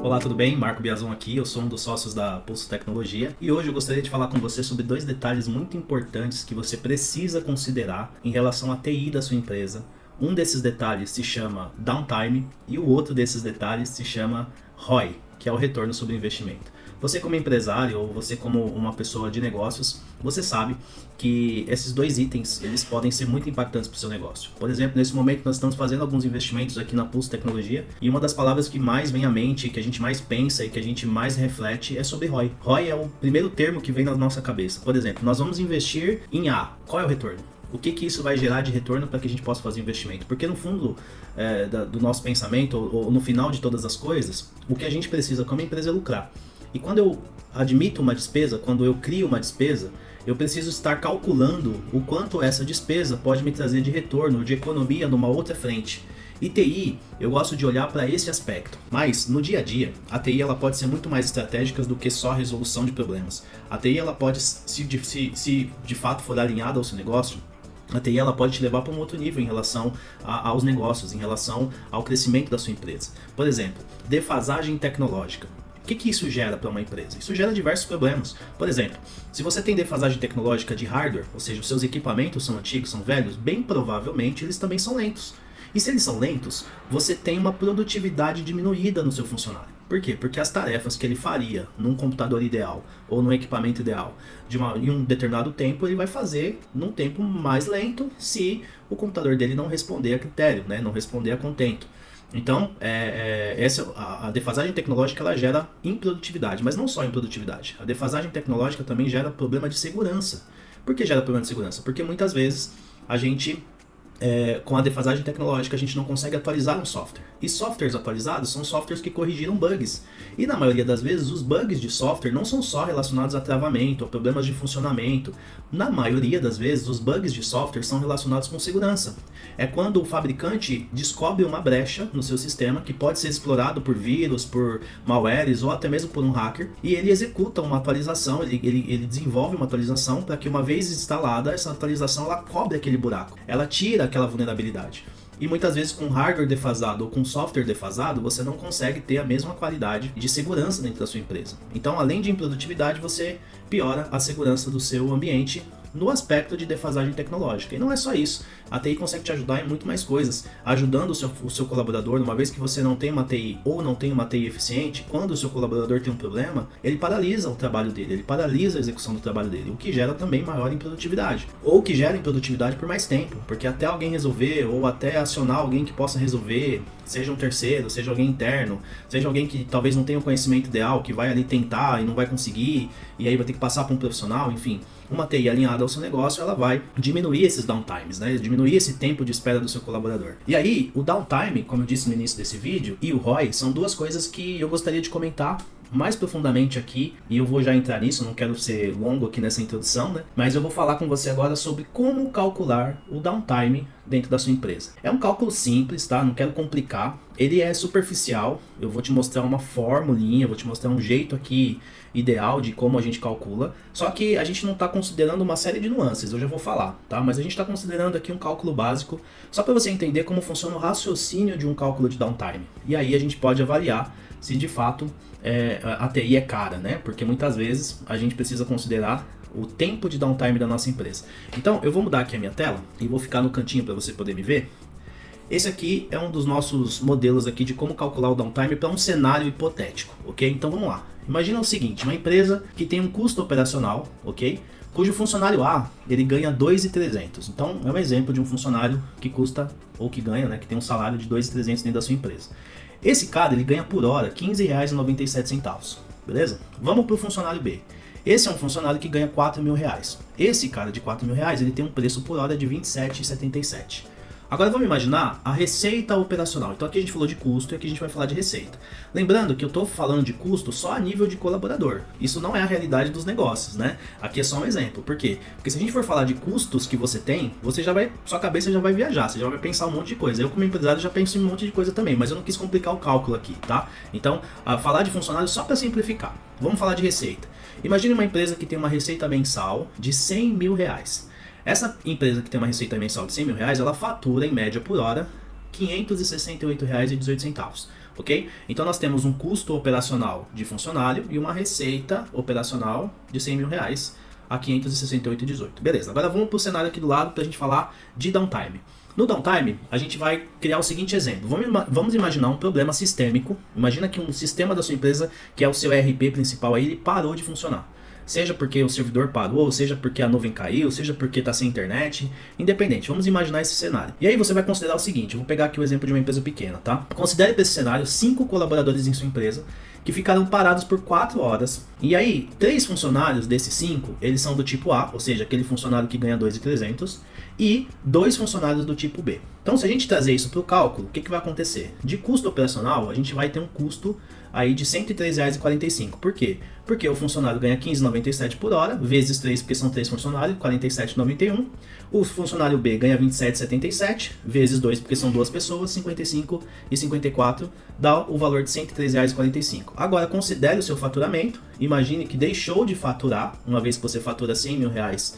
Olá, tudo bem? Marco Biazon aqui, eu sou um dos sócios da Pulso Tecnologia e hoje eu gostaria de falar com você sobre dois detalhes muito importantes que você precisa considerar em relação à TI da sua empresa. Um desses detalhes se chama Downtime e o outro desses detalhes se chama ROI, que é o retorno sobre investimento. Você como empresário ou você como uma pessoa de negócios, você sabe que esses dois itens eles podem ser muito impactantes para o seu negócio. Por exemplo, nesse momento nós estamos fazendo alguns investimentos aqui na Pulso Tecnologia e uma das palavras que mais vem à mente, que a gente mais pensa e que a gente mais reflete é sobre ROI. ROI é o primeiro termo que vem na nossa cabeça. Por exemplo, nós vamos investir em A. Qual é o retorno? O que isso vai gerar de retorno para que a gente possa fazer investimento? Porque no fundo do noso pensamento, ou no final de todas as coisas, o que a gente precisa como empresa é lucrar. E quando eu admito uma despesa, quando eu crio uma despesa, eu preciso estar calculando o quanto essa despesa pode me trazer de retorno, de economia numa outra frente. E TI, eu gosto de olhar para esse aspecto, mas no dia a dia, a TI ela pode ser muito mais estratégica do que só a resolução de problemas. A TI ela pode, se de fato for alinhada ao seu negócio, a TI ela pode te levar para um outro nível em relação aos negócios, em relação ao crescimento da sua empresa. Por exemplo, defasagem tecnológica. O que isso gera para uma empresa? Isso gera diversos problemas. Por exemplo, se você tem defasagem tecnológica de hardware, ou seja, os seus equipamentos são antigos, são velhos, bem provavelmente eles também são lentos. E se eles são lentos, você tem uma produtividade diminuída no seu funcionário. Por quê? Porque as tarefas que ele faria num computador ideal ou num equipamento ideal em um determinado tempo, ele vai fazer num tempo mais lento se o computador dele não responder a critério, né? Não responder a contento. Então, a defasagem tecnológica ela gera improdutividade, mas não só improdutividade. A defasagem tecnológica também gera problema de segurança. Por que gera problema de segurança? Porque muitas vezes a gente, com a defasagem tecnológica, a gente não consegue atualizar um software. E softwares atualizados são softwares que corrigiram bugs. E na maioria das vezes, os bugs de software não são só relacionados a travamento, a problemas de funcionamento. Na maioria das vezes, os bugs de software são relacionados com segurança. É quando o fabricante descobre uma brecha no seu sistema que pode ser explorado por vírus, por malwares ou até mesmo por um hacker, e ele executa uma atualização, ele desenvolve uma atualização para que uma vez instalada, essa atualização ela cobre aquele buraco, ela tira aquela vulnerabilidade. E muitas vezes com hardware defasado ou com software defasado, você não consegue ter a mesma qualidade de segurança dentro da sua empresa. Então, além de improdutividade, você piora a segurança do seu ambiente no aspecto de defasagem tecnológica. E não é só isso, a TI consegue te ajudar em muito mais coisas, ajudando o seu colaborador, uma vez que você não tem uma TI ou não tem uma TI eficiente, quando o seu colaborador tem um problema, ele paralisa o trabalho dele, ele paralisa a execução do trabalho dele, o que gera também maior improdutividade, ou que gera improdutividade por mais tempo, porque até alguém resolver, ou até acionar alguém que possa resolver, seja um terceiro, seja alguém interno, seja alguém que talvez não tenha o conhecimento ideal, que vai ali tentar e não vai conseguir, e aí vai ter que passar para um profissional, enfim. Uma TI alinhada ao seu negócio, ela vai diminuir esses downtimes, né? Diminuir esse tempo de espera do seu colaborador. E aí, o downtime, como eu disse no início desse vídeo, e o ROI são duas coisas que eu gostaria de comentar mais profundamente aqui, e eu vou já entrar nisso, não quero ser longo aqui nessa introdução, né? Mas eu vou falar com você agora sobre como calcular o downtime dentro da sua empresa. É um cálculo simples, tá? Não quero complicar. Ele é superficial, eu vou te mostrar uma formulinha, vou te mostrar um jeito aqui ideal de como a gente calcula, só que a gente não está considerando uma série de nuances, eu já vou falar, tá? Mas a gente está considerando aqui um cálculo básico, só para você entender como funciona o raciocínio de um cálculo de downtime. E aí a gente pode avaliar se de fato a TI é cara, né? Porque muitas vezes a gente precisa considerar o tempo de downtime da nossa empresa. Então eu vou mudar aqui a minha tela e vou ficar no cantinho para você poder me ver. Esse aqui é um dos nossos modelos aqui de como calcular o downtime para um cenário hipotético, ok? Então vamos lá. Imagina o seguinte, uma empresa que tem um custo operacional, ok? Cujo funcionário A, ele ganha 2.300. Então é um exemplo de um funcionário que custa, ou que ganha, né? Que tem um salário de 2.300 dentro da sua empresa. Esse cara, ele ganha por hora R$ 15,97, beleza? Vamos para o funcionário B. Esse é um funcionário que ganha R$ 4.000. Esse cara de R$ 4.000, ele tem um preço por hora de R$ 27,77. Agora vamos imaginar a receita operacional. Então aqui a gente falou de custo e aqui a gente vai falar de receita. Lembrando que eu estou falando de custo só a nível de colaborador. Isso não é a realidade dos negócios, né? Aqui é só um exemplo. Por quê? Porque se a gente for falar de custos que você tem, sua cabeça já vai viajar, você já vai pensar um monte de coisa. Eu como empresário já penso em um monte de coisa também, mas eu não quis complicar o cálculo aqui, tá? Então, falar de funcionário só para simplificar. Vamos falar de receita. Imagine uma empresa que tem uma receita mensal de R$ 100.000. Essa empresa que tem uma receita mensal de R$ 100.000, ela fatura em média por hora R$ 568,18. ok? Então nós temos um custo operacional de funcionário e uma receita operacional de R$100.000 a 568,18. Beleza, agora vamos para o cenário aqui do lado para a gente falar de downtime. No downtime, a gente vai criar o seguinte exemplo. Vamos imaginar um problema sistêmico. Imagina que um sistema da sua empresa, que é o seu ERP principal, aí, ele parou de funcionar. Seja porque o servidor parou, seja porque a nuvem caiu, seja porque está sem internet, independente. Vamos imaginar esse cenário. E aí você vai considerar o seguinte, eu vou pegar aqui o exemplo de uma empresa pequena, tá? Considere para esse cenário 5 colaboradores em sua empresa que ficaram parados por 4 horas. E aí, 3 funcionários desses 5, eles são do tipo A, ou seja, aquele funcionário que ganha 2.300, e 2 funcionários do tipo B. Então, se a gente trazer isso para o cálculo, o que vai acontecer? De custo operacional, a gente vai ter um custo aí de R$ 103,45. Por quê? Porque o funcionário ganha R$ 15,97 por hora, vezes 3, porque são 3 funcionários, R$ 47,91. O funcionário B ganha R$ 27,77, vezes 2, porque são 2 pessoas, R$ 55,54, dá o valor de R$ 103,45. Agora, considere o seu faturamento. Imagine que deixou de faturar, uma vez que você fatura R$100.000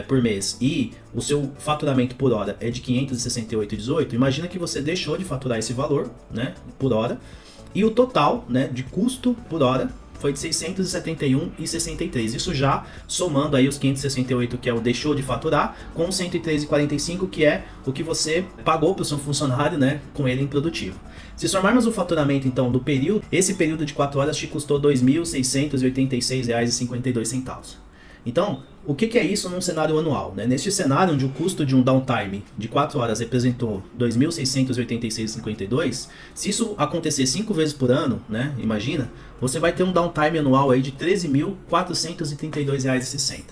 por mês e o seu faturamento por hora é de 568,18, imagina que você deixou de faturar esse valor, né, por hora, e o total, né, de custo por hora foi de 671,63. Isso já somando aí os 568 que é o deixou de faturar com 103,45 que é o que você pagou para o seu funcionário, né, com ele improdutivo. Se somarmos o faturamento então do período, esse período de 4 horas te custou R$ 2.686,52. Então, o que é isso num cenário anual? Né? Neste cenário, onde o custo de um downtime de 4 horas representou R$ 2.686,52, se isso acontecer 5 vezes por ano, né, imagina, você vai ter um downtime anual aí de R$ 13.432,60.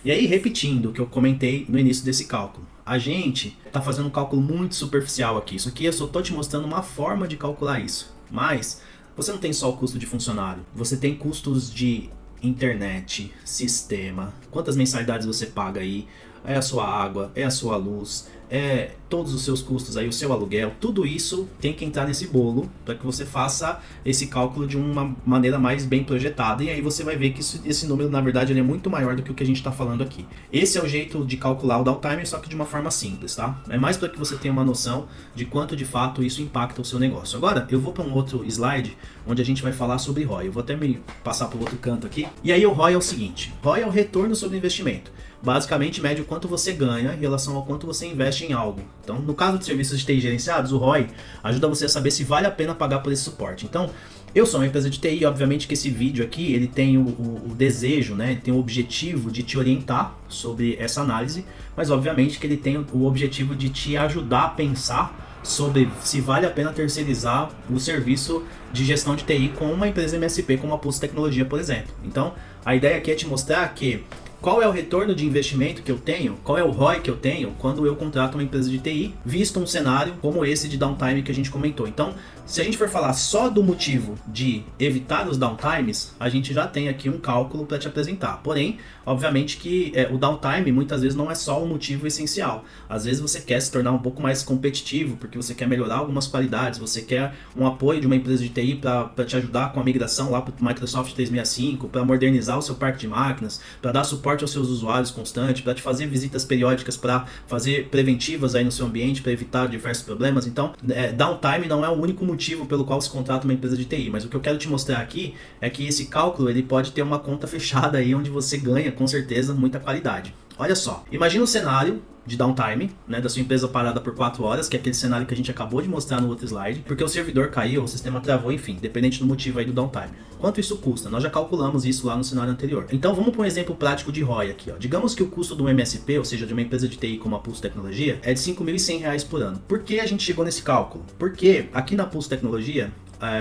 E aí, repetindo o que eu comentei no início desse cálculo, a gente está fazendo um cálculo muito superficial aqui. Isso aqui eu só estou te mostrando uma forma de calcular isso. Mas você não tem só o custo de funcionário, você tem custos de internet, sistema, quantas mensalidades você paga aí, é a sua água, é a sua luz, é todos os seus custos aí, o seu aluguel, tudo isso tem que entrar nesse bolo para que você faça esse cálculo de uma maneira mais bem projetada, e aí você vai ver que esse número na verdade ele é muito maior do que o que a gente está falando aqui. Esse é o jeito de calcular o downtime, só que de uma forma simples, tá? É mais para que você tenha uma noção de quanto de fato isso impacta o seu negócio. Agora eu vou para um outro slide onde a gente vai falar sobre ROI. Eu vou até me passar para o outro canto aqui. E aí o ROI é o seguinte, ROI é o retorno sobre investimento. Basicamente mede o quanto você ganha em relação ao quanto você investe em algo. Então, no caso de serviços de TI gerenciados, o ROI ajuda você a saber se vale a pena pagar por esse suporte. Então, eu sou uma empresa de TI, obviamente que esse vídeo aqui, ele tem o desejo, né, ele tem o objetivo de te orientar sobre essa análise, mas obviamente que ele tem o objetivo de te ajudar a pensar sobre se vale a pena terceirizar o serviço de gestão de TI com uma empresa MSP como a Pulse Tecnologia, por exemplo. Então, a ideia aqui é te mostrar que qual é o retorno de investimento que eu tenho, qual é o ROI que eu tenho quando eu contrato uma empresa de TI, visto um cenário como esse de downtime que a gente comentou. Então, se a gente for falar só do motivo de evitar os downtimes, a gente já tem aqui um cálculo para te apresentar. Porém, obviamente que o downtime muitas vezes não é só o motivo essencial. Às vezes você quer se tornar um pouco mais competitivo, porque você quer melhorar algumas qualidades, você quer um apoio de uma empresa de TI para te ajudar com a migração lá para o Microsoft 365, para modernizar o seu parque de máquinas, para dar suporte aos seus usuários constante, para te fazer visitas periódicas, para fazer preventivas aí no seu ambiente, para evitar diversos problemas. Então, downtime não é o único motivo pelo qual se contrata uma empresa de TI, mas o que eu quero te mostrar aqui é que esse cálculo ele pode ter uma conta fechada aí onde você ganha com certeza muita qualidade. Olha só, imagina um cenário de downtime, né, da sua empresa parada por 4 horas, que é aquele cenário que a gente acabou de mostrar no outro slide, porque o servidor caiu, o sistema travou, enfim, dependente do motivo aí do downtime. Quanto isso custa? Nós já calculamos isso lá no cenário anterior. Então vamos para um exemplo prático de ROI aqui. Ó. Digamos que o custo do MSP, ou seja, de uma empresa de TI como a Pulse Tecnologia, é de R$ 5.100 por ano. Por que a gente chegou nesse cálculo? Porque aqui na Pulse Tecnologia,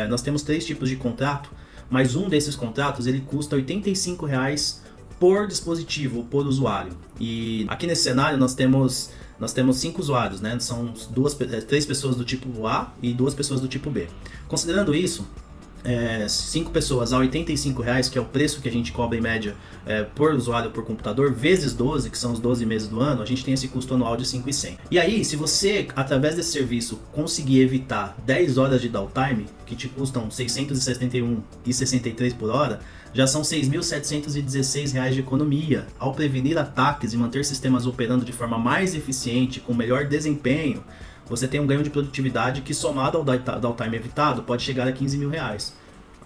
nós temos 3 tipos de contrato, mas um desses contratos ele custa R$ 85 por dispositivo, por usuário. E aqui nesse cenário nós temos 5 usuários, né? São 3 pessoas do tipo A e 2 pessoas do tipo B. Considerando isso, 5 pessoas a R$ 85, que é o preço que a gente cobra em média por usuário por computador, vezes 12, que são os 12 meses do ano, a gente tem esse custo anual de R$ 5.100. E aí, se você, através desse serviço, conseguir evitar 10 horas de downtime, que te custam R$ 671,63 por hora, já são R$ 6.716 de economia. Ao prevenir ataques e manter sistemas operando de forma mais eficiente, com melhor desempenho, você tem um ganho de produtividade que, somado ao downtime evitado, pode chegar a 15 mil reais.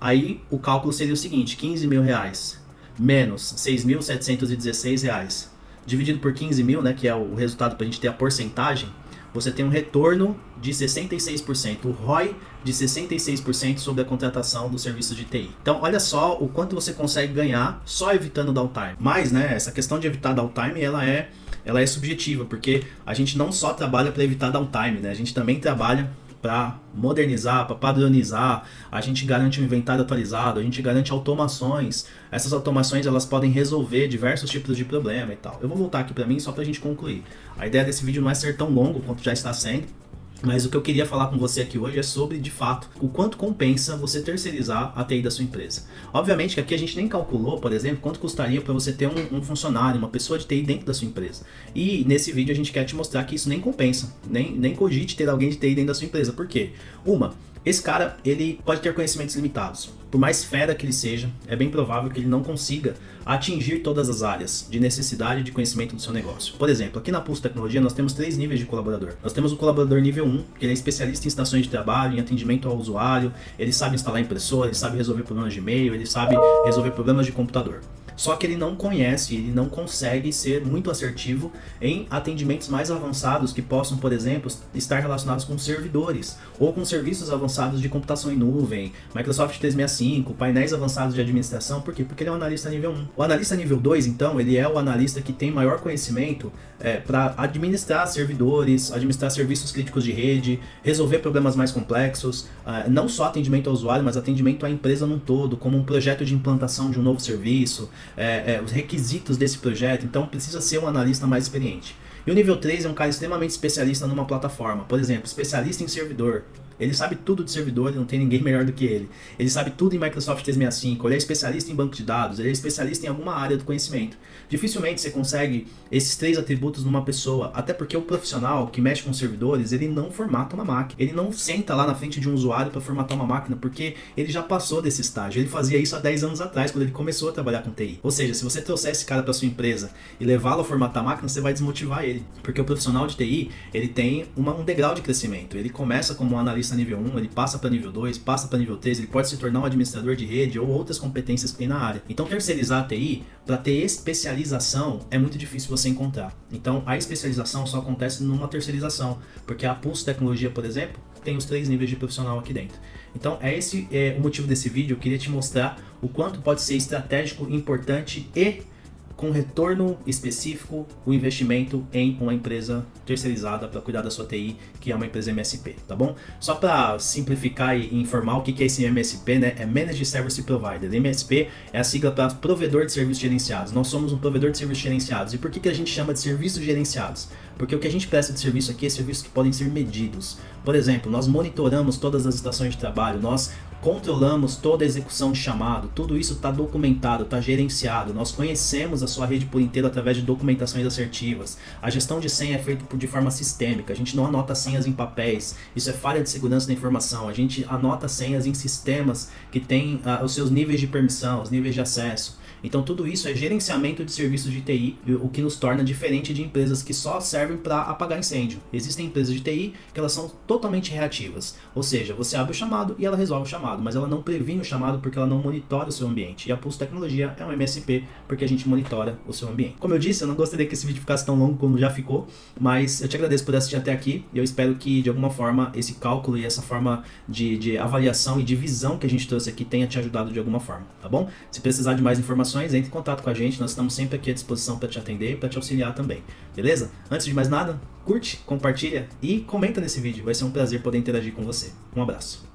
Aí o cálculo seria o seguinte: 15 mil reais menos 6.716 reais dividido por 15 mil, né, que é o resultado para a gente ter a porcentagem, você tem um retorno de 66%, o ROI de 66% sobre a contratação do serviço de TI. Então, olha só o quanto você consegue ganhar só evitando downtime. Mas, né, essa questão de evitar downtime, ela é subjetiva, porque a gente não só trabalha para evitar downtime, né, a gente também trabalha para modernizar, para padronizar, a gente garante um inventário atualizado, a gente garante automações. Essas automações, elas podem resolver diversos tipos de problema e tal. Eu vou voltar aqui para mim só para a gente concluir. A ideia desse vídeo não é ser tão longo quanto já está sendo, mas o que eu queria falar com você aqui hoje é sobre, de fato, o quanto compensa você terceirizar a TI da sua empresa. Obviamente que aqui a gente nem calculou, por exemplo, quanto custaria para você ter um funcionário, uma pessoa de TI dentro da sua empresa. E nesse vídeo a gente quer te mostrar que isso nem compensa, nem cogite ter alguém de TI dentro da sua empresa. Por quê? Esse cara, ele pode ter conhecimentos limitados. Por mais fera que ele seja, é bem provável que ele não consiga atingir todas as áreas de necessidade de conhecimento do seu negócio. Por exemplo, aqui na Pulso Tecnologia nós temos 3 níveis de colaborador. Nós temos o colaborador nível 1, que ele é especialista em estações de trabalho, em atendimento ao usuário, ele sabe instalar impressora, ele sabe resolver problemas de e-mail, ele sabe resolver problemas de computador. Só que ele não conhece, ele não consegue ser muito assertivo em atendimentos mais avançados que possam, por exemplo, estar relacionados com servidores ou com serviços avançados de computação em nuvem, Microsoft 365, painéis avançados de administração. Por quê? Porque ele é um analista nível 1. O analista nível 2, então, ele é o analista que tem maior conhecimento para administrar servidores, administrar serviços críticos de rede, resolver problemas mais complexos, não só atendimento ao usuário, mas atendimento à empresa num todo, como um projeto de implantação de um novo serviço, os requisitos desse projeto. Então precisa ser um analista mais experiente. E o nível 3 é um cara extremamente especialista numa plataforma, por exemplo, especialista em servidor. Ele sabe tudo de servidor, não tem ninguém melhor do que ele. Ele sabe tudo em Microsoft 365, ele é especialista em banco de dados, ele é especialista em alguma área do conhecimento. Dificilmente você consegue esses 3 atributos numa pessoa, até porque o profissional que mexe com servidores, ele não formata uma máquina. Ele não senta lá na frente de um usuário para formatar uma máquina, porque ele já passou desse estágio. Ele fazia isso há 10 anos atrás, quando ele começou a trabalhar com TI. Ou seja, se você trouxer esse cara para sua empresa e levá-lo a formatar a máquina, você vai desmotivar ele. Porque o profissional de TI, ele tem um degrau de crescimento. Ele começa como um analista nível 1, ele passa para nível 2, passa para nível 3, ele pode se tornar um administrador de rede ou outras competências que tem na área. Então, terceirizar a TI, para ter especialização, é muito difícil você encontrar. Então, a especialização só acontece numa terceirização, porque a Pulso Tecnologia, por exemplo, tem os 3 níveis de profissional aqui dentro. Então, esse é o motivo desse vídeo. Eu queria te mostrar o quanto pode ser estratégico, importante e com retorno específico o investimento em uma empresa terceirizada para cuidar da sua TI, que é uma empresa MSP, tá bom? Só para simplificar e informar o que é esse MSP, né? É Managed Service Provider. MSP é a sigla para provedor de serviços gerenciados. Nós somos um provedor de serviços gerenciados. E por que a gente chama de serviços gerenciados? Porque o que a gente presta de serviço aqui é serviços que podem ser medidos. Por exemplo, nós monitoramos todas as estações de trabalho, nós controlamos toda a execução de chamado, tudo isso está documentado, está gerenciado, nós conhecemos a sua rede por inteiro através de documentações assertivas. A gestão de senha é feita de forma sistêmica, a gente não anota senhas em papéis, isso é falha de segurança da informação, a gente anota senhas em sistemas que têm os seus níveis de permissão, os níveis de acesso. Então tudo isso é gerenciamento de serviços de TI, o que nos torna diferente de empresas que só servem para apagar incêndio. Existem empresas de TI que elas são totalmente reativas, ou seja, você abre o chamado e ela resolve o chamado, mas ela não previne o chamado porque ela não monitora o seu ambiente. E a Pulso Tecnologia é um MSP porque a gente monitora o seu ambiente. Como eu disse, eu não gostaria que esse vídeo ficasse tão longo como já ficou, mas eu te agradeço por assistir até aqui e eu espero que de alguma forma esse cálculo e essa forma de avaliação e de visão que a gente trouxe aqui tenha te ajudado de alguma forma, tá bom? Se precisar de mais informações, entre em contato com a gente, nós estamos sempre aqui à disposição para te atender e para te auxiliar também, beleza? Antes de mais nada, curte, compartilha e comenta nesse vídeo, vai ser um prazer poder interagir com você. Um abraço.